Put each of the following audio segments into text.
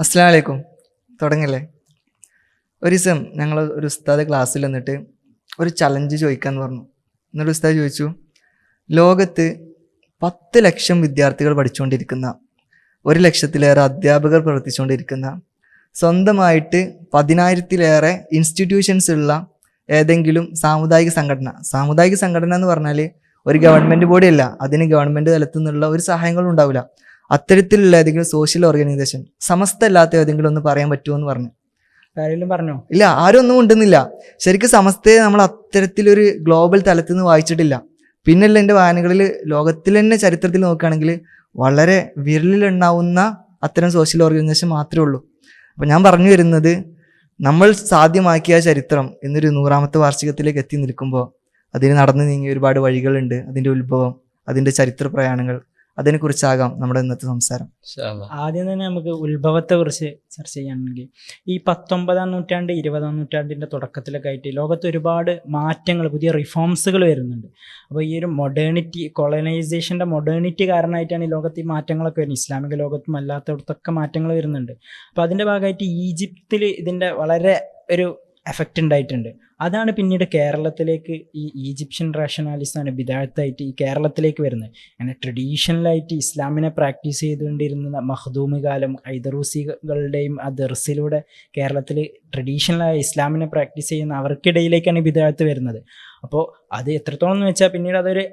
അസ്സലാമു അലൈക്കും. തുടങ്ങല്ലേ? ഒരു ദിവസം ഞങ്ങൾ ഒരു ഉസ്താദ് ക്ലാസ്സിൽ വന്നിട്ട് ഒരു ചലഞ്ച് ചോദിക്കാമെന്ന് പറഞ്ഞു. എന്നിട്ട് ഉസ്താദ് ചോദിച്ചു, ലോകത്ത് 10 ലക്ഷം വിദ്യാർത്ഥികൾ പഠിച്ചുകൊണ്ടിരിക്കുന്ന, 1 ലക്ഷത്തിലേറെ അധ്യാപകർ പ്രവർത്തിച്ചുകൊണ്ടിരിക്കുന്ന, സ്വന്തമായിട്ട് 10,000-ലേറെ ഇൻസ്റ്റിറ്റ്യൂഷൻസ് ഉള്ള ഏതെങ്കിലും സാമുദായിക സംഘടന എന്ന് പറഞ്ഞാൽ ഒരു ഗവൺമെൻറ് ബോഡിയല്ല, അതിന് ഗവൺമെൻറ് തലത്തു നിന്നുള്ള ഒരു സഹായങ്ങളും ഉണ്ടാവില്ല. അത്തരത്തിലുള്ള ഏതെങ്കിലും സോഷ്യൽ ഓർഗനൈസേഷൻ, സമസ്ത അല്ലാത്ത ഏതെങ്കിലും ഒന്ന് പറയാൻ പറ്റുമോ എന്ന് പറഞ്ഞു. പറഞ്ഞോ? ഇല്ല, ആരും ഒന്നും ഉണ്ടെന്നില്ല. ശരിക്കും സമസ്തയെ നമ്മൾ അത്തരത്തിലൊരു ഗ്ലോബൽ തലത്തിൽ നിന്ന് വായിച്ചിട്ടില്ല. പിന്നല്ല എൻ്റെ വായനകളിൽ ലോകത്തിൽ തന്നെ ചരിത്രത്തിൽ നോക്കുകയാണെങ്കിൽ വളരെ വിരലിലുണ്ടാവുന്ന അത്തരം സോഷ്യൽ ഓർഗനൈസേഷൻ മാത്രമേ ഉള്ളൂ. അപ്പം ഞാൻ പറഞ്ഞു വരുന്നത്, നമ്മൾ സാധ്യമാക്കിയ ചരിത്രം ഇന്നൊരു 100ാമത്തെ വാർഷികത്തിലേക്ക് എത്തി നിൽക്കുമ്പോൾ അതിന് നടന്നു നീങ്ങിയ ഒരുപാട് വഴികളുണ്ട്. അതിൻ്റെ ഉത്ഭവം, അതിൻ്റെ ചരിത്ര പ്രയാണങ്ങൾ, അതിനെക്കുറിച്ചാകാം നമ്മുടെ ഇന്നത്തെ സംസാരം. ആദ്യം തന്നെ നമുക്ക് ഉത്ഭവത്തെ കുറിച്ച് ചർച്ച ചെയ്യുകയാണെങ്കിൽ, ഈ 19ാം നൂറ്റാണ്ട് 20ാം നൂറ്റാണ്ടിൻ്റെ തുടക്കത്തിലൊക്കെ ആയിട്ട് ലോകത്ത് ഒരുപാട് മാറ്റങ്ങൾ, പുതിയ റിഫോംസുകൾ വരുന്നുണ്ട്. അപ്പോൾ ഈ ഒരു മൊഡേണിറ്റി, കൊളനൈസേഷൻ്റെ മൊഡേണിറ്റി കാരണമായിട്ടാണ് ഈ ലോകത്ത് ഈ മാറ്റങ്ങളൊക്കെ വരുന്നത്. ഇസ്ലാമിക ലോകത്തും അല്ലാത്തടത്തൊക്കെ മാറ്റങ്ങൾ വരുന്നുണ്ട്. അപ്പോൾ അതിൻ്റെ ഭാഗമായിട്ട് ഈജിപ്തിൽ ഇതിൻ്റെ വളരെ ഒരു എഫക്റ്റ് ഉണ്ടായിട്ടുണ്ട്. അതാണ് പിന്നീട് കേരളത്തിലേക്ക് ഈ ഈജിപ്ഷ്യൻ റാഷണാലിസമാണ് ബിദഅത്തായിട്ട് ഈ കേരളത്തിലേക്ക് വരുന്നത്. അങ്ങനെ ട്രഡീഷണലായിട്ട് ഇസ്ലാമിനെ പ്രാക്ടീസ് ചെയ്തുകൊണ്ടിരുന്ന മഖ്ദൂമി കാലം, ഐദറൂസികളുടെയും ആ ദർസിലൂടെ കേരളത്തിൽ ട്രഡീഷണലായ ഇസ്ലാമിനെ പ്രാക്ടീസ് ചെയ്യുന്ന അവർക്കിടയിലേക്കാണ് ബിദഅത്ത് വരുന്നത്. അപ്പോൾ അത് എത്രത്തോളം എന്ന് വെച്ചാൽ പിന്നീട് അതൊരു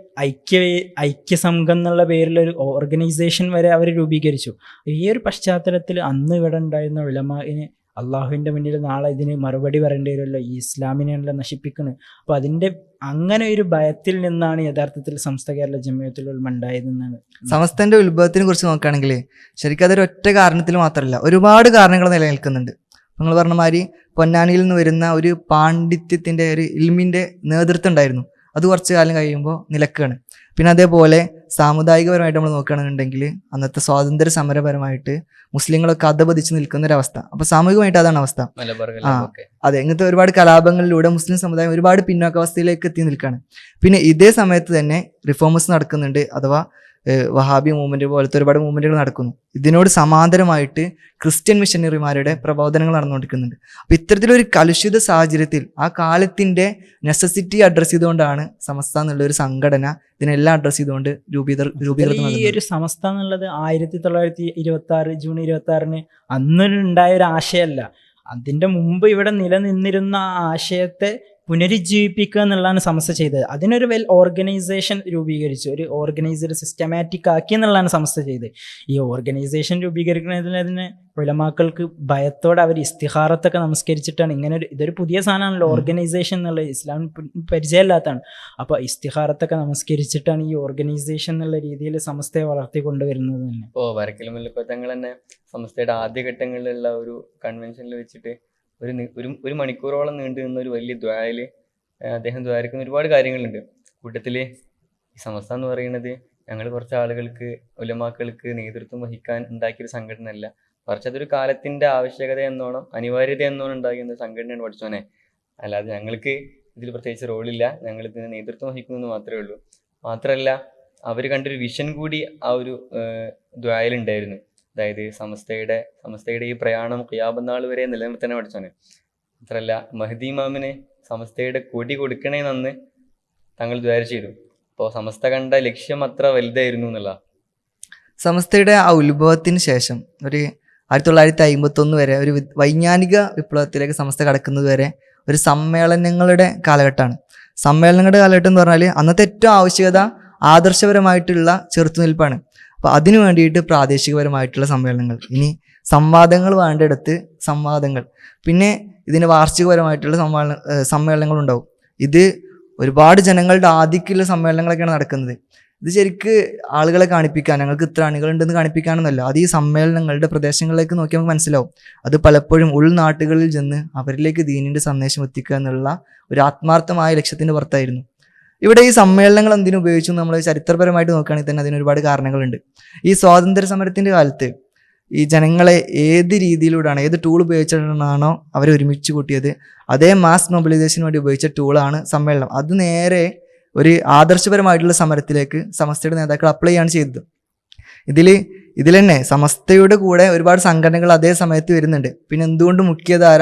ഐക്യസംഘം എന്നുള്ള പേരിലൊരു ഓർഗനൈസേഷൻ വരെ അവർ രൂപീകരിച്ചു. ഈ ഒരു പശ്ചാത്തലത്തിൽ അന്ന് ഇവിടെ ഉണ്ടായിരുന്ന ഉലമാഇന് അള്ളാഹുവിൻ്റെ മുന്നിൽ നാളെ ഇതിന് മറുപടി പറയേണ്ടി വരുമല്ലോ, ഈ ഇസ്ലാമിനെയല്ല നശിപ്പിക്കുന്നത്. അപ്പോൾ അതിൻ്റെ അങ്ങനെ ഒരു ഭയത്തിൽ നിന്നാണ് യഥാർത്ഥത്തിൽ സമസ്ത കേരള ജമിയത്തുൽ ഉലമ ഉണ്ടായതെന്നാണ്. സമസ്തന്റെ ഉത്ഭവത്തിനെ കുറിച്ച് നോക്കുകയാണെങ്കിൽ ശരിക്കും അതൊരു ഒറ്റ കാരണത്തിൽ മാത്രമല്ല, ഒരുപാട് കാരണങ്ങൾ നിലനിൽക്കുന്നുണ്ട്. നിങ്ങൾ പറഞ്ഞ മാതിരി പൊന്നാനിയിൽ നിന്ന് വരുന്ന ഒരു പാണ്ഡിത്യത്തിൻ്റെ, ഒരു ഇൽമിൻ്റെ നേതൃത്വം ഉണ്ടായിരുന്നു. അത് കുറച്ച് കാലം കഴിയുമ്പോൾ നിലക്കാണ്. പിന്നെ അതേപോലെ സാമുദായികപരമായിട്ട് നമ്മൾ നോക്കുകയാണെന്നുണ്ടെങ്കിൽ അന്നത്തെ സ്വാതന്ത്ര്യ സമരപരമായിട്ട് മുസ്ലിങ്ങളൊക്കെ അധപതിച്ച് നിൽക്കുന്ന ഒരവസ്ഥ. അപ്പൊ സാമൂഹികമായിട്ട് അതാണ് അവസ്ഥ. അതെ, ഇങ്ങനത്തെ ഒരുപാട് കലാപങ്ങളിലൂടെ മുസ്ലിം സമുദായം ഒരുപാട് പിന്നോക്കാവസ്ഥയിലേക്ക് എത്തി നിൽക്കുകയാണ്. പിന്നെ ഇതേ സമയത്ത് തന്നെ റിഫോമേഴ്സ് നടക്കുന്നുണ്ട്, അഥവാ വഹാബി മൂവ്മെന്റ് പോലത്തെ ഒരുപാട് മൂവ്മെന്റുകൾ നടക്കുന്നു. ഇതിനോട് സമാന്തരമായിട്ട് ക്രിസ്ത്യൻ മിഷനറിമാരുടെ പ്രബോധനങ്ങൾ നടന്നുകൊണ്ടിരിക്കുന്നുണ്ട്. അപ്പൊ ഇത്തരത്തിലൊരു കലുഷിത സാഹചര്യത്തിൽ ആ കാലത്തിന്റെ നെസസിറ്റി അഡ്രസ് ചെയ്തുകൊണ്ടാണ് സമസ്ത എന്നുള്ള ഒരു സംഘടന ഇതിനെല്ലാം അഡ്രസ് ചെയ്തുകൊണ്ട് രൂപീകൃതം. ഈ ഒരു സമസ്ത എന്നുള്ളത് 1926 ജൂൺ 26 അന്ന് ഉണ്ടായ ഒരു ആശയമല്ല. അതിന്റെ മുമ്പ് ഇവിടെ നിലനിന്നിരുന്ന ആ ആശയത്തെ പുനരുജ്ജീവിപ്പിക്കുക എന്നുള്ളതാണ് സമസ്ത ചെയ്തത്. അതിനൊരു ഓർഗനൈസേഷൻ രൂപീകരിച്ചു, ഒരു ഓർഗനൈസർ സിസ്റ്റമാറ്റിക് ആക്കി എന്നുള്ളതാണ് സമസ്ത ചെയ്തത്. ഈ ഓർഗനൈസേഷൻ രൂപീകരിക്കുന്നതിന് ഉലമാക്കൾക്ക് ഭയത്തോടെ അവർ ഇസ്തിഹാറത്തൊക്കെ നമസ്കരിച്ചിട്ടാണ് ഇങ്ങനെ ഇതൊരു പുതിയ സാധനമാണല്ലോ ഓർഗനൈസേഷൻ എന്നുള്ളത്, ഇസ്ലാം പരിചയമില്ലാത്തതാണ്. അപ്പോൾ ഇസ്തിഹാറത്തൊക്കെ നമസ്കരിച്ചിട്ടാണ് ഈ ഓർഗനൈസേഷൻ എന്നുള്ള രീതിയിൽ സമസ്തയെ വളർത്തിക്കൊണ്ടുവരുന്നത് തന്നെ. ഇപ്പോൾ വരക്കൽ മുല്ലക്കോത്തങ്ങൾ തന്നെ സമസ്തയുടെ ആദ്യഘട്ടങ്ങളിലുള്ള ഒരു കൺവെൻഷനിൽ വെച്ചിട്ട് ഒരു മണിക്കൂറോളം നീണ്ടു നിന്ന ഒരു വലിയ ദ്വായിൽ അദ്ദേഹം ദ്വാരിക്കുന്ന ഒരുപാട് കാര്യങ്ങളുണ്ട്. കൂട്ടത്തിൽ ഈ സമസ്ത എന്ന് പറയുന്നത് ഞങ്ങൾ കുറച്ച് ആളുകൾക്ക്, ഉലമാക്കൾക്ക് നേതൃത്വം വഹിക്കാൻ ഉണ്ടാക്കിയൊരു സംഘടന അല്ല, കുറച്ച് അതൊരു കാലത്തിൻ്റെ ആവശ്യകത എന്നോണം, അനിവാര്യത എന്നോണം ഉണ്ടാക്കിയ സംഘടനയാണ് പഠിച്ചോനെ. അല്ലാതെ ഞങ്ങൾക്ക് ഇതിൽ പ്രത്യേകിച്ച് റോളില്ല, ഞങ്ങൾ ഇതിന് നേതൃത്വം വഹിക്കുന്നു മാത്രമേ ഉള്ളൂ. മാത്രമല്ല അവർ കണ്ടൊരു വിഷൻ കൂടി ആ ഒരു ദ്വായിലുണ്ടായിരുന്നു. അതായത് സമസ്തയുടെ ഈ പ്രയാണം ഖിയാമത്ത് വരെ നിലനിർത്താൻ പഠിച്ചോനെ. മാത്രമല്ല മഹ്ദി ഇമാമിന് സമസ്തയുടെ കൊടി കൊടുക്കണേന്ന് തങ്ങൾ ദ്വാര ചെയ്തു. അപ്പോൾ സമസ്ത കണ്ട ലക്ഷ്യം അത്ര വലുതായിരുന്നു എന്നുള്ള. സമസ്തയുടെ ആ ഉത്ഭവത്തിന് ശേഷം ഒരു 1951 വരെ, ഒരു വൈജ്ഞാനിക വിപ്ലവത്തിലേക്ക് സമസ്ത കടക്കുന്നത് വരെ ഒരു സമ്മേളനങ്ങളുടെ കാലഘട്ടമാണ്. സമ്മേളനങ്ങളുടെ കാലഘട്ടം എന്ന് പറഞ്ഞാൽ അന്നത്തെ ഏറ്റവും ആവശ്യകത ആദർശപരമായിട്ടുള്ള ചെറുത്തുനിൽപ്പാണ്. അപ്പോൾ അതിനു വേണ്ടിയിട്ട് പ്രാദേശികപരമായിട്ടുള്ള സമ്മേളനങ്ങൾ, ഇനി സംവാദങ്ങൾ വേണ്ടിടത്ത് സംവാദങ്ങൾ, പിന്നെ ഇതിന് വാർഷികപരമായിട്ടുള്ള സമ്മേളനങ്ങളുണ്ടാവും. ഇത് ഒരുപാട് ജനങ്ങളുടെ ആധിക്യമുള്ള സമ്മേളനങ്ങളൊക്കെയാണ് നടക്കുന്നത്. ഇത് ശരിക്ക് ആളുകളെ കാണിപ്പിക്കാൻ, ഞങ്ങൾക്ക് ഇത്ര അണികളുണ്ടെന്ന് കാണിപ്പിക്കാനൊന്നുമല്ല. അത് ഈ സമ്മേളനങ്ങളുടെ പ്രദേശങ്ങളിലേക്ക് നോക്കി നമുക്ക് മനസ്സിലാവും. അത് പലപ്പോഴും ഉൾനാട്ടുകളിൽ ചെന്ന് അവരിലേക്ക് ദീനിൻ്റെ സന്ദേശം എത്തിക്കുക എന്നുള്ള ഒരു ആത്മാർത്ഥമായ ലക്ഷ്യത്തിൻ്റെ പുറത്തായിരുന്നു. ഇവിടെ ഈ സമ്മേളനങ്ങൾ എന്തിനു ഉപയോഗിച്ചു നമ്മൾ ചരിത്രപരമായിട്ട് നോക്കുകയാണെങ്കിൽ തന്നെ അതിന് ഒരുപാട് കാരണങ്ങളുണ്ട്. ഈ സ്വാതന്ത്ര്യ സമരത്തിൻ്റെ കാലത്ത് ഈ ജനങ്ങളെ ഏത് രീതിയിലൂടെയാണ്, ഏത് ടൂൾ ഉപയോഗിച്ചിട്ടാണോ അവരെ ഒരുമിച്ച് കൂട്ടിയത്, അതേ മാസ് മൊബിലൈസേഷന് വേണ്ടി ഉപയോഗിച്ച ടൂളാണ് സമ്മേളനം. അത് നേരെ ഒരു ആദർശപരമായിട്ടുള്ള സമരത്തിലേക്ക് സമസ്തയുടെ നേതാക്കൾ അപ്ലൈ ചെയ്യാണ് ചെയ്തത്. ഇതിൽ തന്നെ സമസ്തയുടെ കൂടെ ഒരുപാട് സംഘടനകൾ അതേ സമയത്ത് വരുന്നുണ്ട്. പിന്നെ എന്തുകൊണ്ട് മുഖ്യധാര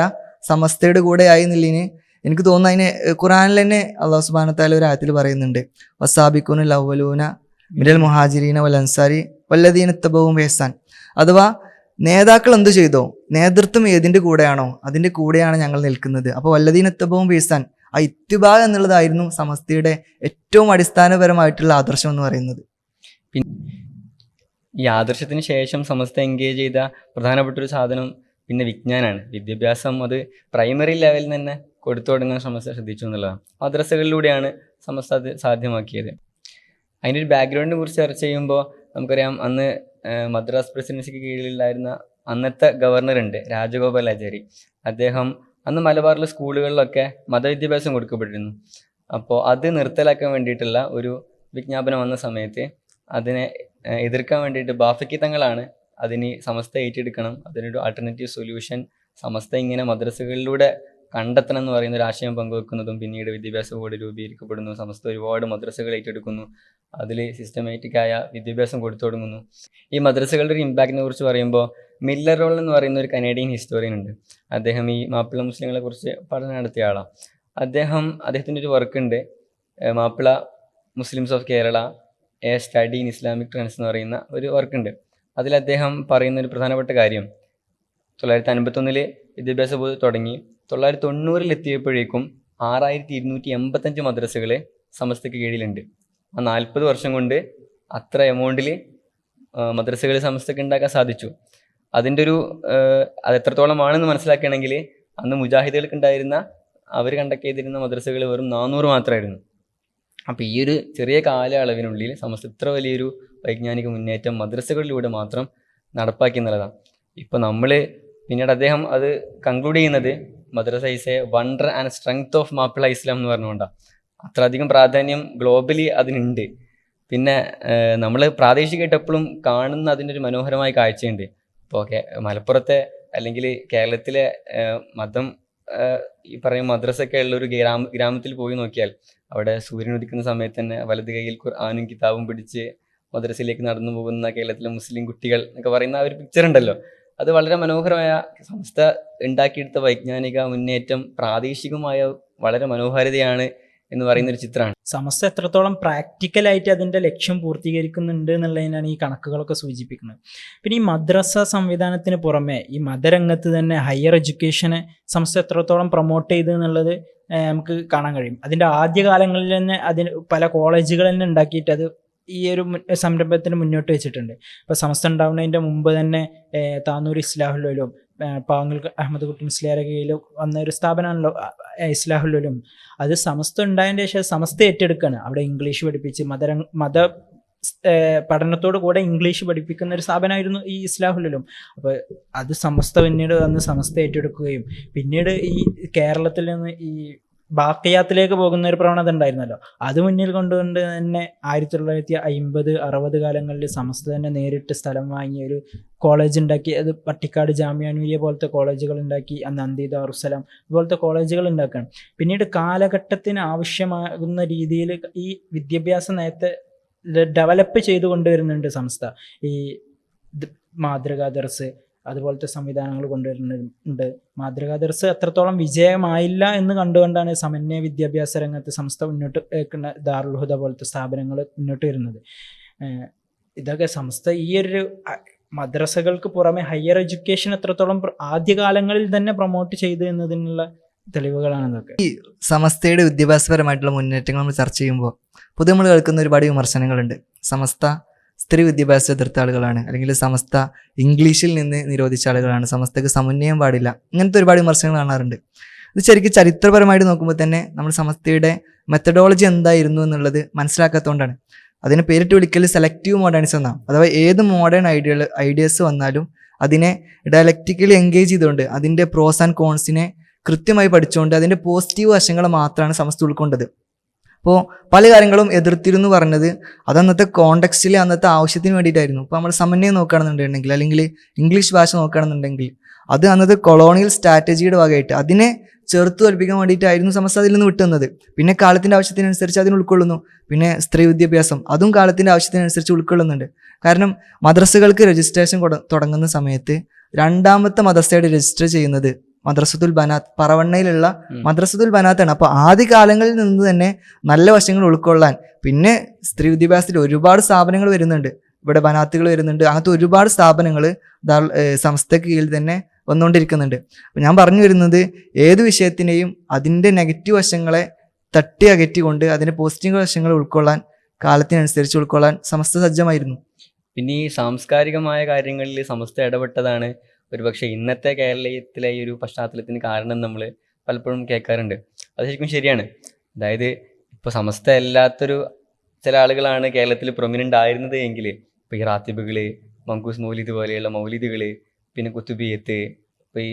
സമസ്തയുടെ കൂടെ ആയി എന്നുള്ളതിന് എനിക്ക് തോന്നുന്നു അതിന് ഖുറാനിൽ തന്നെ അള്ളാഹു സുബ്ഹാനഹു വ തആല ഒരു ആയത്തിൽ പറയുന്നുണ്ട്, വസാബിഖൂനുൽ അവ്വലൂന മിനൽ മുഹാജിരീന വൽ അൻസാരി വല്ലദീന തബഉഹും ബിഇഹ്സാൻ. അഥവാ നേതാക്കൾ എന്തു ചെയ്തോ, നേതൃത്വം ഏതിൻ്റെ കൂടെയാണോ അതിൻ്റെ കൂടെയാണ് ഞങ്ങൾ നിൽക്കുന്നത്. അപ്പോൾ വല്ലദീന തബഉഹും ബിഇഹ്സാൻ, ആ ഇത്തിബാ എന്നുള്ളതായിരുന്നു സമസ്തയുടെ ഏറ്റവും അടിസ്ഥാനപരമായിട്ടുള്ള ആദർശം എന്ന് പറയുന്നത്. ഈ ആദർശത്തിന് ശേഷം സമസ്ത എൻഗേജ് ചെയ്ത പ്രധാനപ്പെട്ട ഒരു സാധനം പിന്നെ വിജ്ഞാനമാണ്. വിദ്യാഭ്യാസം അത് പ്രൈമറി ലെവലിൽ തന്നെ കൊടുത്തു തുടങ്ങാൻ സമസ്ത ശ്രദ്ധിച്ചു എന്നുള്ളതാണ്. മദ്രസകളിലൂടെയാണ് സമസ്ത അത് സാധ്യമാക്കിയത്. അതിൻ്റെ ഒരു ബാക്ക്ഗ്രൗണ്ടിനെ കുറിച്ച് ചർച്ച ചെയ്യുമ്പോൾ നമുക്കറിയാം, അന്ന് മദ്രാസ് പ്രസിഡൻസിക്ക് കീഴിലുണ്ടായിരുന്ന അന്നത്തെ ഗവർണർ ഉണ്ട്, രാജഗോപാലാചാരി. അദ്ദേഹം അന്ന് മലബാറിലെ സ്കൂളുകളിലൊക്കെ മതവിദ്യാഭ്യാസം കൊടുക്കപ്പെട്ടിരുന്നു. അപ്പോൾ അത് നിർത്തലാക്കാൻ വേണ്ടിയിട്ടുള്ള ഒരു വിജ്ഞാപനം വന്ന സമയത്ത് അതിനെ എതിർക്കാൻ വേണ്ടിയിട്ട് ബാഫക്കി തങ്ങളാണ് അതിന് സമസ്ത ഏറ്റെടുക്കണം, അതിനൊരു ആൾട്ടർനേറ്റീവ് സൊല്യൂഷൻ സമസ്ത ഇങ്ങനെ മദ്രസകളിലൂടെ കണ്ടെത്തണം എന്ന് പറയുന്ന ഒരു ആശയം പങ്കുവെക്കുന്നതും, പിന്നീട് വിദ്യാഭ്യാസ ബോർഡ് രൂപീകരിക്കപ്പെടുന്നു, സമസ്ത ഒരുപാട് മദ്രസകൾ ഏറ്റെടുക്കുന്നു, അതിൽ സിസ്റ്റമാറ്റിക്കായ വിദ്യാഭ്യാസം കൊടുത്തു തുടങ്ങുന്നു. ഈ മദ്രസകളുടെ ഒരു ഇമ്പാക്റ്റിനെ കുറിച്ച് പറയുമ്പോൾ മില്ലർ റോൾ എന്ന് പറയുന്ന ഒരു കനേഡിയൻ ഹിസ്റ്റോറിയൻ ഉണ്ട്. അദ്ദേഹം ഈ മാപ്പിള മുസ്ലിങ്ങളെ കുറിച്ച് പഠനം നടത്തിയ ആളാണ്. അദ്ദേഹത്തിൻ്റെ ഒരു വർക്കുണ്ട്, Mappila Muslims of Kerala a study in Islamic trends എന്ന് പറയുന്ന ഒരു വർക്കുണ്ട്. അതിൽ അദ്ദേഹം പറയുന്ന ഒരു പ്രധാനപ്പെട്ട കാര്യം, 1951 വിദ്യാഭ്യാസ ബോർഡ് തുടങ്ങി 1990 എത്തിയപ്പോഴേക്കും 6285 മദ്രസകൾ സമസ്തയ്ക്ക് കീഴിലുണ്ട്. ആ 40 വർഷം കൊണ്ട് അത്ര എമൗണ്ടിൽ മദ്രസകൾ സമസ്തയ്ക്ക് ഉണ്ടാക്കാൻ സാധിച്ചു. അതിൻ്റെ ഒരു അത് എത്രത്തോളമാണെന്ന് മനസ്സിലാക്കുകയാണെങ്കിൽ അന്ന് മുജാഹിദുകൾക്ക് ഉണ്ടായിരുന്ന, അവർ കണ്ടക്ട് ചെയ്തിരുന്ന മദ്രസകൾ വെറും 400 മാത്രമായിരുന്നു. അപ്പോൾ ഈ ഒരു ചെറിയ കാലയളവിനുള്ളിൽ സമസ്ത ഇത്ര വലിയൊരു വൈജ്ഞാനിക മുന്നേറ്റം മദ്രസകളിലൂടെ മാത്രം നടപ്പാക്കി എന്നുള്ളതാണ്. ഇപ്പോൾ നമ്മൾ പിന്നീട് അദ്ദേഹം അത് കൺക്ലൂഡ് ചെയ്യുന്നത് madrasa is a wonder and strength of Mappila Islam എന്ന് പറഞ്ഞുകൊണ്ടാണ്. അത്രയധികം പ്രാധാന്യം ഗ്ലോബലി അതിനുണ്ട്. പിന്നെ നമ്മൾ പ്രാദേശികമായിട്ട് എപ്പോഴും കാണുന്ന അതിൻ്റെ ഒരു മനോഹരമായ കാഴ്ചയുണ്ട്. ഇപ്പോൾ മലപ്പുറത്തെ അല്ലെങ്കിൽ കേരളത്തിലെ മതം ഈ പറയുന്ന മദ്രസയൊക്കെ ഉള്ളൊരു ഗ്രാമത്തിൽ പോയി നോക്കിയാൽ അവിടെ സൂര്യൻ ഉദിക്കുന്ന സമയത്ത് തന്നെ വലത് കൈയിൽ ഖുർആനും കിതാബും പിടിച്ച് മദ്രസയിലേക്ക് നടന്നു പോകുന്ന കേരളത്തിലെ മുസ്ലിം കുട്ടികൾ എന്നൊക്കെ പറയുന്ന ആ ഒരു പിക്ചർ ഉണ്ടല്ലോ, അത് വളരെ മനോഹരമായ സംസ്ഥ ഉണ്ടാക്കിയെടുത്ത വൈജ്ഞാനിക മുന്നേറ്റം പ്രാദേശികമായ വളരെ മനോഹാരിതയാണ് എന്ന് പറയുന്ന ഒരു ചിത്രമാണ്. സമസ്ത എത്രത്തോളം പ്രാക്ടിക്കലായിട്ട് അതിൻ്റെ ലക്ഷ്യം പൂർത്തീകരിക്കുന്നുണ്ട് എന്നുള്ളതിനാണ് ഈ കണക്കുകളൊക്കെ സൂചിപ്പിക്കുന്നത്. പിന്നെ ഈ മദ്രസ സംവിധാനത്തിന് പുറമെ ഈ മതരംഗത്ത് തന്നെ ഹയർ എഡ്യൂക്കേഷനെ സമസ്ത എത്രത്തോളം പ്രൊമോട്ട് ചെയ്തു എന്നുള്ളത് നമുക്ക് കാണാൻ കഴിയും. അതിൻ്റെ ആദ്യകാലങ്ങളിൽ തന്നെ അതിന് പല കോളേജുകൾ തന്നെ ഉണ്ടാക്കിയിട്ട് അത് ഈ ഒരു സംരംഭത്തിന് മുന്നോട്ട് വെച്ചിട്ടുണ്ട്. ഇപ്പോൾ സമസ്ത ഉണ്ടാവുന്നതിൻ്റെ മുമ്പ് തന്നെ താനൂർ ഇസ്ലാഹുലും പാങ്ങൽ അഹമ്മദ് കുട്ടി മുസ്ലിയാരുടെ കീഴിൽ വന്ന ഒരു സ്ഥാപനമാണല്ലോ ഇസ്ലാഹുലും. അത് സമസ്ത ഉണ്ടായതിൻ്റെ ശേഷം സമസ്ത ഏറ്റെടുക്കുകയാണ്. അവിടെ ഇംഗ്ലീഷ് പഠിപ്പിച്ച് മത പഠനത്തോടു കൂടെ ഇംഗ്ലീഷ് പഠിപ്പിക്കുന്ന ഒരു സ്ഥാപനമായിരുന്നു ഈ ഇസ്ലാഹുലും. അപ്പോൾ അത് സമസ്ത പിന്നീട് വന്ന് സമസ്ത ഏറ്റെടുക്കുകയും പിന്നീട് ഈ കേരളത്തിൽ നിന്ന് ഈ ബാക്കിയാത്തിലേക്ക് പോകുന്ന ഒരു പ്രവണത ഉണ്ടായിരുന്നല്ലോ, അത് മുന്നിൽ കൊണ്ടുകൊണ്ട് തന്നെ 1950-60 കാലങ്ങളിൽ സമസ്ത തന്നെ നേരിട്ട് സ്ഥലം വാങ്ങി ഒരു കോളേജ് ഉണ്ടാക്കി. അത് പട്ടിക്കാട് ജാമിയ നൂരിയ പോലത്തെ കോളേജുകൾ ഉണ്ടാക്കി, അന്ന് അന്തി ദാറുസ്സലാം പോലത്തെ കോളേജുകൾ ഉണ്ടാക്കുകയാണ്. പിന്നീട് കാലഘട്ടത്തിന് ആവശ്യമാകുന്ന രീതിയിൽ ഈ വിദ്യാഭ്യാസ നയത്തെ ഡെവലപ്പ് ചെയ്തു കൊണ്ടുവരുന്നുണ്ട് സംസ്ഥ. ഈ മാതൃകാ ദർസ് അതുപോലത്തെ സംവിധാനങ്ങൾ കൊണ്ടുവരുന്നുണ്ട്. മാതൃകാ ദർസ് അത്രത്തോളം വിജയമായില്ല എന്ന് കണ്ടുകൊണ്ടാണ് സമന്വയ വിദ്യാഭ്യാസ രംഗത്ത് സംസ്ഥ മുന്നോട്ട് വെക്കുന്ന ദാറുൽ ഹുദ പോലത്തെ സ്ഥാപനങ്ങൾ മുന്നോട്ട് വരുന്നത്. ഇതൊക്കെ സംസ്ഥ ഈ ഒരു മദ്രസകൾക്ക് പുറമെ ഹയർ എഡ്യൂക്കേഷൻ എത്രത്തോളം ആദ്യകാലങ്ങളിൽ തന്നെ പ്രൊമോട്ട് ചെയ്തു എന്നതിനുള്ള തെളിവുകളാണ് ഇതൊക്കെ. ഈ സമസ്തയുടെ വിദ്യാഭ്യാസപരമായിട്ടുള്ള മുന്നേറ്റങ്ങൾ നമ്മൾ ചർച്ച ചെയ്യുമ്പോൾ പൊതുവെ നമ്മൾ കേൾക്കുന്ന ഒരുപാട് വിമർശനങ്ങളുണ്ട്. സമസ്ത സ്ത്രീ വിദ്യാഭ്യാസം എതിർത്ത ആളുകളാണ്, അല്ലെങ്കിൽ സമസ്ത ഇംഗ്ലീഷിൽ നിന്ന് നിരോധിച്ച ആളുകളാണ്, സമസ്തക്ക് സമന്വയം പാടില്ല, ഇങ്ങനത്തെ ഒരുപാട് വിമർശനങ്ങൾ കാണാറുണ്ട്. ഇത് ശരിക്കും ചരിത്രപരമായിട്ട് നോക്കുമ്പോൾ തന്നെ നമ്മൾ സമസ്തയുടെ മെത്തഡോളജി എന്തായിരുന്നു എന്നുള്ളത് മനസ്സിലാക്കാത്തതുകൊണ്ടാണ്. അതിനെ പേരിട്ട് വിളിക്കൽ സെലക്റ്റീവ് മോഡേണിസം എന്നാണ്. അഥവാ ഏത് മോഡേൺ ഐഡിയാസ് വന്നാലും അതിനെ ഡയലക്റ്റിക്കലി എൻഗേജ് ചെയ്തുകൊണ്ട് അതിൻ്റെ പ്രോസ് ആൻഡ് കോൺസിനെ കൃത്യമായി പഠിച്ചുകൊണ്ട് അതിൻ്റെ പോസിറ്റീവ് വശങ്ങൾ മാത്രമാണ് സമസ്ത ഉൾക്കൊണ്ടത്. അപ്പോൾ പല കാര്യങ്ങളും എതിർത്തിരുന്നു പറഞ്ഞത് അത് അന്നത്തെ കോണ്ടെക്സ്റ്റിൽ അന്നത്തെ ആവശ്യത്തിന് വേണ്ടിയിട്ടായിരുന്നു. ഇപ്പോൾ നമ്മൾ സമന്വയം നോക്കുകയാണെന്നുണ്ടെങ്കിൽ അല്ലെങ്കിൽ ഇംഗ്ലീഷ് ഭാഷ നോക്കുകയാണെന്നുണ്ടെങ്കിൽ അത് അന്നത്തെ കൊളോണിയൽ സ്ട്രാറ്റജിയുടെ ഭാഗമായിട്ട് അതിനെ ചെറുത്ത് തോൽപ്പിക്കാൻ വേണ്ടിയിട്ടായിരുന്നു സമസ്ത അതിൽ നിന്ന് വിട്ടുന്നത്. പിന്നെ കാലത്തിൻ്റെ ആവശ്യത്തിനനുസരിച്ച് അതിന് ഉൾക്കൊള്ളുന്നു. പിന്നെ സ്ത്രീ വിദ്യാഭ്യാസം അതും കാലത്തിൻ്റെ ആവശ്യത്തിനനുസരിച്ച് ഉൾക്കൊള്ളുന്നുണ്ട്. കാരണം മദ്രസകൾക്ക് രജിസ്ട്രേഷൻ തുടങ്ങുന്ന സമയത്ത് രണ്ടാമത്തെ മദ്രസയുടെ രജിസ്റ്റർ ചെയ്യുന്നത് മദ്രസത്തുൽ ബനാത്ത്, പറവണ്ണയിലുള്ള മദ്രസത്തുൽ ബനാത്താണ്. അപ്പോൾ ആദ്യ കാലങ്ങളിൽ നിന്ന് തന്നെ നല്ല വശങ്ങൾ ഉൾക്കൊള്ളാൻ, പിന്നെ സ്ത്രീ വിദ്യാഭ്യാസത്തിൽ ഒരുപാട് സ്ഥാപനങ്ങൾ വരുന്നുണ്ട്, ഇവിടെ ബനാത്തുകൾ വരുന്നുണ്ട്, അങ്ങനത്തെ ഒരുപാട് സ്ഥാപനങ്ങൾ സംസ്ഥയ്ക്ക് കീഴിൽ തന്നെ വന്നുകൊണ്ടിരിക്കുന്നുണ്ട്. അപ്പം ഞാൻ പറഞ്ഞു വരുന്നത്, ഏത് വിഷയത്തിനെയും അതിൻ്റെ നെഗറ്റീവ് വശങ്ങളെ തട്ടി അകറ്റിക്കൊണ്ട് അതിൻ്റെ പോസിറ്റീവ് വശങ്ങൾ ഉൾക്കൊള്ളാൻ, കാലത്തിനനുസരിച്ച് ഉൾക്കൊള്ളാൻ സമസ്ത സജ്ജമായിരുന്നു. പിന്നെ ഈ സാംസ്കാരികമായ കാര്യങ്ങളിൽ സമസ്ത ഇടപെട്ടതാണ് ഒരുപക്ഷെ ഇന്നത്തെ കേരളത്തിലെ ഈ ഒരു പശ്ചാത്തലത്തിന് കാരണം നമ്മൾ പലപ്പോഴും കേൾക്കാറുണ്ട്. അത് ശരിക്കും ശരിയാണ്. അതായത് ഇപ്പോൾ സമസ്ത അല്ലാത്തൊരു ചില ആളുകളാണ് കേരളത്തിൽ പ്രൊമിനൻ്റ് ആയിരുന്നത് എങ്കിൽ ഇപ്പോൾ ഈ റാത്തിബുകൾ, മങ്കൂസ് മൗലിദ് പോലെയുള്ള മൗലിദുകൾ, പിന്നെ കുത്തുബിയത്ത്, ഇപ്പോൾ ഈ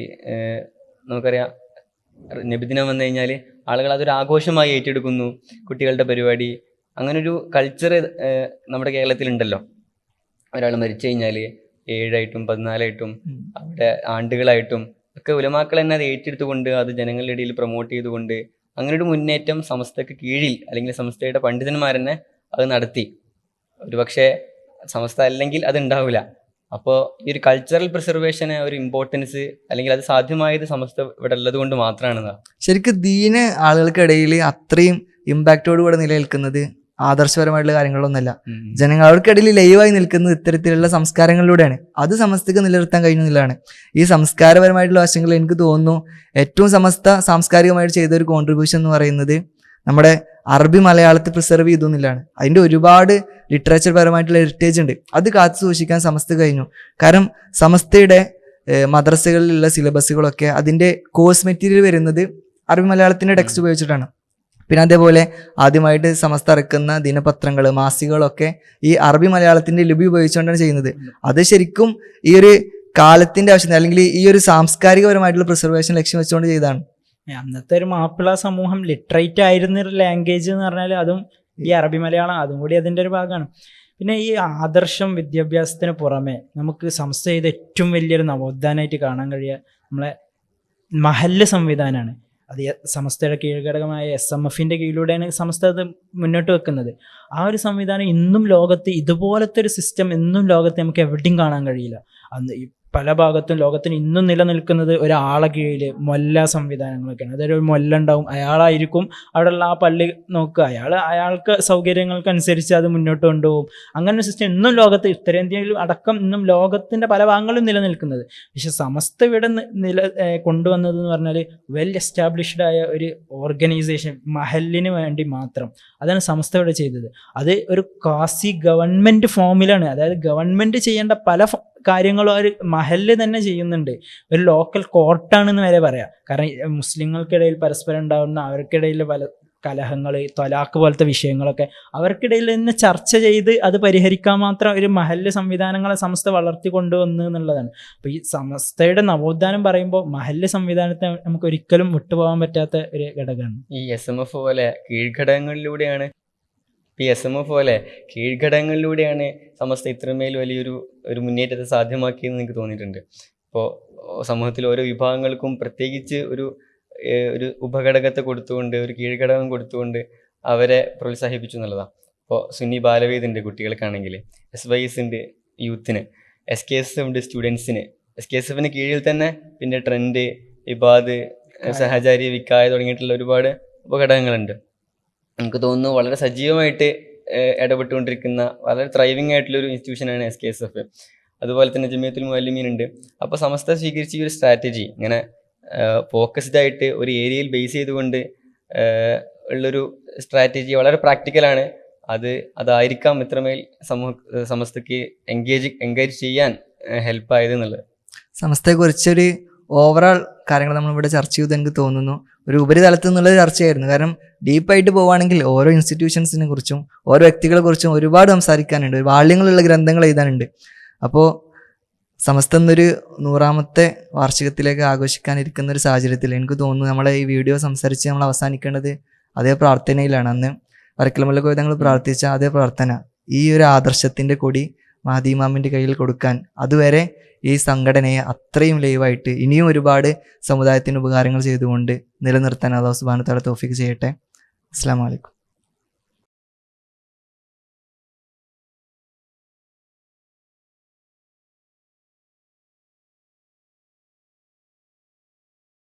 നമുക്കറിയാം നബിദിനം വന്നു കഴിഞ്ഞാൽ ആളുകൾ അതൊരു ആഘോഷമായി ഏറ്റെടുക്കുന്നു, കുട്ടികളുടെ പരിപാടി, അങ്ങനൊരു കൾച്ചർ നമ്മുടെ കേരളത്തിലുണ്ടല്ലോ. ഒരാൾ മരിച്ചു കഴിഞ്ഞാൽ 7 14 അവിടെ ആണ്ടുകളായിട്ടും ഒക്കെ ഉലമാക്കൾ തന്നെ അത് ഏറ്റെടുത്തുകൊണ്ട് അത് ജനങ്ങളുടെ ഇടയിൽ പ്രൊമോട്ട് ചെയ്തുകൊണ്ട് അങ്ങനൊരു മുന്നേറ്റം സമസ്തക്ക് കീഴിൽ അല്ലെങ്കിൽ സമസ്തയുടെ പണ്ഡിതന്മാർ തന്നെ അത് നടത്തി. ഒരുപക്ഷെ സമസ്ത അല്ലെങ്കിൽ അത് ഉണ്ടാവില്ല. അപ്പോൾ ഈ ഒരു കൾച്ചറൽ പ്രിസർവേഷന് ഒരു ഇമ്പോർട്ടൻസ് അല്ലെങ്കിൽ അത് സാധ്യമായത് സമസ്ത ഇവിടെ ഉള്ളത് കൊണ്ട് മാത്രമാണ്. ശരിക്കും ദീന് ആളുകൾക്കിടയിൽ അത്രയും ഇമ്പാക്റ്റോടുകൂടെ നിലനിൽക്കുന്നത് ആദർശപരമായിട്ടുള്ള കാര്യങ്ങളൊന്നുമല്ല. ജനങ്ങൾക്കിടയിൽ ലൈവായി നിൽക്കുന്നത് ഇത്തരത്തിലുള്ള സംസ്കാരങ്ങളിലൂടെയാണ്. അത് സമസ്തക്ക് നിലനിർത്താൻ കഴിയുന്നതാണ്. ഈ സംസ്കാരപരമായിട്ടുള്ള വശങ്ങൾ എനിക്ക് തോന്നുന്നു ഏറ്റവും സമസ്ത സാംസ്കാരികമായിട്ട് ചെയ്ത ഒരു കോൺട്രിബ്യൂഷൻ എന്ന് പറയുന്നത് നമ്മുടെ അറബി മലയാളത്തെ പ്രിസർവ് ചെയ്തെന്നില്ലാണ്. അതിൻ്റെ ഒരുപാട് ലിറ്ററേച്ചർ പരമായിട്ടുള്ള ഹെറിറ്റേജ് ഉണ്ട്. അത് കാത്തു സൂക്ഷിക്കാൻ സമസ്ത കഴിഞ്ഞു. കാരണം സമസ്തയുടെ മദ്രസകളിലുള്ള സിലബസുകളൊക്കെ അതിൻ്റെ കോഴ്സ് മെറ്റീരിയൽ വരുന്നത് അറബി മലയാളത്തിൻ്റെ ടെക്സ്റ്റ് ഉപയോഗിച്ചിട്ടാണ്. പിന്നെ അതേപോലെ ആദ്യമായിട്ട് സമസ്ത ഇറക്കുന്ന ദിനപത്രങ്ങൾ, മാസികകളൊക്കെ ഈ അറബി മലയാളത്തിൻ്റെ ലിപി ഉപയോഗിച്ചുകൊണ്ടാണ് ചെയ്യുന്നത്. അത് ശരിക്കും ഈ ഒരു കാലത്തിൻ്റെ ആവശ്യത്തിന് അല്ലെങ്കിൽ ഈ ഒരു സാംസ്കാരികപരമായിട്ടുള്ള പ്രിസർവേഷൻ ലക്ഷ്യം വെച്ചുകൊണ്ട് ചെയ്തതാണ്. അന്നത്തെ ഒരു മാപ്പിള സമൂഹം ലിറ്ററേറ്റ് ആയിരുന്ന ഒരു ലാംഗ്വേജ് എന്ന് പറഞ്ഞാൽ അതും ഈ അറബി മലയാളം അതും കൂടി അതിൻ്റെ ഒരു ഭാഗമാണ്. പിന്നെ ഈ ആദർശം വിദ്യാഭ്യാസത്തിന് പുറമെ നമുക്ക് സമസ്ത ചെയ്ത ഏറ്റവും വലിയൊരു നവോത്ഥാനമായിട്ട് കാണാൻ കഴിയുക നമ്മളെ മഹല്ല് സംവിധാനമാണ്. അത് സമസ്തയുടെ കീഴ്ഘടകമായ SMFന്റെ കീഴിലൂടെയാണ് സമസ്ത അത് മുന്നോട്ട് വെക്കുന്നത്. ആ ഒരു സംവിധാനം ഇന്നും ലോകത്ത്, ഇതുപോലത്തെ ഒരു സിസ്റ്റം ഇന്നും ലോകത്ത് നമുക്ക് എവിടെയും കാണാൻ കഴിയില്ല. അന്ന് പല ഭാഗത്തും ലോകത്തിന് ഇന്നും നിലനിൽക്കുന്നത് ഒരാളെ കീഴിൽ മൊല്ല സംവിധാനങ്ങളൊക്കെയാണ്. അതായത് ഒരു മൊല്ല ഉണ്ടാവും, അയാളായിരിക്കും അവിടെയുള്ള ആ പള്ളി നോക്കുക, അയാൾക്ക് സൗകര്യങ്ങൾക്കനുസരിച്ച് അത് മുന്നോട്ട് കൊണ്ടുപോകും. അങ്ങനെ ഒരു സിസ്റ്റം ഇന്നും ലോകത്ത്, ഉത്തരേന്ത്യയിൽ അടക്കം ഇന്നും ലോകത്തിൻ്റെ പല ഭാഗങ്ങളിലും നിലനിൽക്കുന്നത്. പക്ഷെ സമസ്ത ഇവിടെ കൊണ്ടുവന്നത് എന്ന് പറഞ്ഞാൽ വെൽ എസ്റ്റാബ്ലിഷ്ഡ് ആയ ഒരു ഓർഗനൈസേഷൻ, മഹലിന് വേണ്ടി മാത്രം. അതാണ് സമസ്ത ഇവിടെ ചെയ്തത്. അത് ഒരു കാസി ഗവൺമെൻറ് ഫോമിലാണ്. അതായത് ഗവൺമെൻറ് ചെയ്യേണ്ട പല കാര്യങ്ങളും ഒരു മഹല്ല് തന്നെ ചെയ്യുന്നുണ്ട്. ഒരു ലോക്കൽ കോർട്ടാണെന്ന് വരെ പറയാം. കാരണം മുസ്ലിങ്ങൾക്കിടയിൽ പരസ്പരം ഉണ്ടാകുന്ന അവർക്കിടയിൽ പല കലഹങ്ങൾ, ത്വലാഖ് പോലത്തെ വിഷയങ്ങളൊക്കെ അവർക്കിടയിൽ തന്നെ ചർച്ച ചെയ്ത് അത് പരിഹരിക്കാൻ മാത്രം ഒരു മഹല്ല് സംവിധാനങ്ങളെ സമസ്ത വളർത്തി കൊണ്ടുവന്നു എന്നുള്ളതാണ്. അപ്പോൾ ഈ സമസ്തയുടെ നവോത്ഥാനം പറയുമ്പോൾ മഹല്ല് സംവിധാനത്തെ നമുക്ക് ഒരിക്കലും വിട്ടുപോകാൻ പറ്റാത്ത ഒരു ഘടകമാണ്. ഈ SMF പോലെ കീഴ്ഘടകങ്ങളിലൂടെയാണ് കീഴ്ഘടകങ്ങളിലൂടെയാണ് സമസ്ത ഇത്രമേൽ വലിയൊരു മുന്നേറ്റത്തെ സാധ്യമാക്കിയെന്ന് എനിക്ക് തോന്നിയിട്ടുണ്ട്. ഇപ്പോൾ സമൂഹത്തിൽ ഓരോ വിഭാഗങ്ങൾക്കും പ്രത്യേകിച്ച് ഒരു ഉപഘടകത്തെ കൊടുത്തുകൊണ്ട്, ഒരു കീഴ്ഘടകം കൊടുത്തുകൊണ്ട് അവരെ പ്രോത്സാഹിപ്പിച്ചു എന്നുള്ളതാണ്. ഇപ്പോൾ സുന്നി ബാലവേദിൻ്റെ കുട്ടികൾക്കാണെങ്കിൽ, SYS ഉണ്ട് യൂത്തിന്, SKSF ഉണ്ട് സ്റ്റുഡൻസിന്, SKSFന് കീഴിൽ തന്നെ പിന്നെ ട്രെൻഡ്, ഇബാദ്, സഹചാരി, വിക്കായ തുടങ്ങിയിട്ടുള്ള ഒരുപാട് ഉപഘടകങ്ങളുണ്ട്. നമുക്ക് തോന്നുന്നു വളരെ സജീവമായിട്ട് ഇടപെട്ടുകൊണ്ടിരിക്കുന്ന വളരെ ത്രൈവിംഗ് ആയിട്ടുള്ളൊരു ഇൻസ്റ്റിറ്റ്യൂഷനാണ് SKSF. അതുപോലെ തന്നെ ജമിയത്തുൽ മുഅല്ലിമീൻ ഉണ്ട്. അപ്പോൾ സമസ്ത സ്വീകരിച്ച ഈ ഒരു സ്ട്രാറ്റജി ഇങ്ങനെ ഫോക്കസ്ഡ് ആയിട്ട് ഒരു ഏരിയയിൽ ബേസ് ചെയ്തുകൊണ്ട് ഉള്ളൊരു സ്ട്രാറ്റജി വളരെ പ്രാക്ടിക്കലാണ്. അതായിരിക്കാം ഇത്രമേൽ സമസ്തയ്ക്ക് എൻഗേജ് ചെയ്യാൻ ഹെൽപ്പായത് എന്നുള്ളത്. സമസ്തയെക്കുറിച്ചൊരു ഓവറോൾ കാര്യങ്ങൾ നമ്മളിവിടെ ചർച്ച ചെയ്തു എനിക്ക് തോന്നുന്നു. ഒരു ഉപരിതലത്തിൽ നിന്നുള്ളൊരു ചർച്ചയായിരുന്നു. കാരണം ഡീപ്പായിട്ട് പോവുകയാണെങ്കിൽ ഓരോ ഇൻസ്റ്റിറ്റ്യൂഷൻസിനെ കുറിച്ചും ഓരോ വ്യക്തികളെ കുറിച്ചും ഒരുപാട് സംസാരിക്കാനുണ്ട്, വാള്യങ്ങളുള്ള ഗ്രന്ഥങ്ങൾ എഴുതാനുണ്ട്. അപ്പോൾ സമസ്ത എന്നൊരു 100ാമത്തെ വാർഷികത്തിലേക്ക് ആഘോഷിക്കാനിരിക്കുന്ന ഒരു സാഹചര്യത്തിൽ എനിക്ക് തോന്നുന്നു നമ്മളെ ഈ വീഡിയോ സംസാരിച്ച് നമ്മൾ അവസാനിക്കേണ്ടത് അതേ പ്രാർത്ഥനയിലാണ്. അന്ന് വരക്കൽ മുല്ല കോയ തങ്ങൾ പ്രാർത്ഥിച്ച അതേ പ്രാർത്ഥന, ഈ ഒരു ആദർശത്തിൻ്റെ കൊടി മഹദി ഇമാമിൻ്റെ കയ്യിൽ കൊടുക്കാൻ അതുവരെ ഈ സംഘടനയെ അത്രയും ലൈവായിട്ട് ഇനിയും ഒരുപാട് സമുദായത്തിന് ഉപകാരങ്ങൾ ചെയ്തുകൊണ്ട് നിലനിർത്താൻ അല്ലാഹു സുബ്ഹാനഹു വ തആല തൗഫീഖ് ചെയ്യട്ടെ. അസ്സലാമു അലൈക്കും.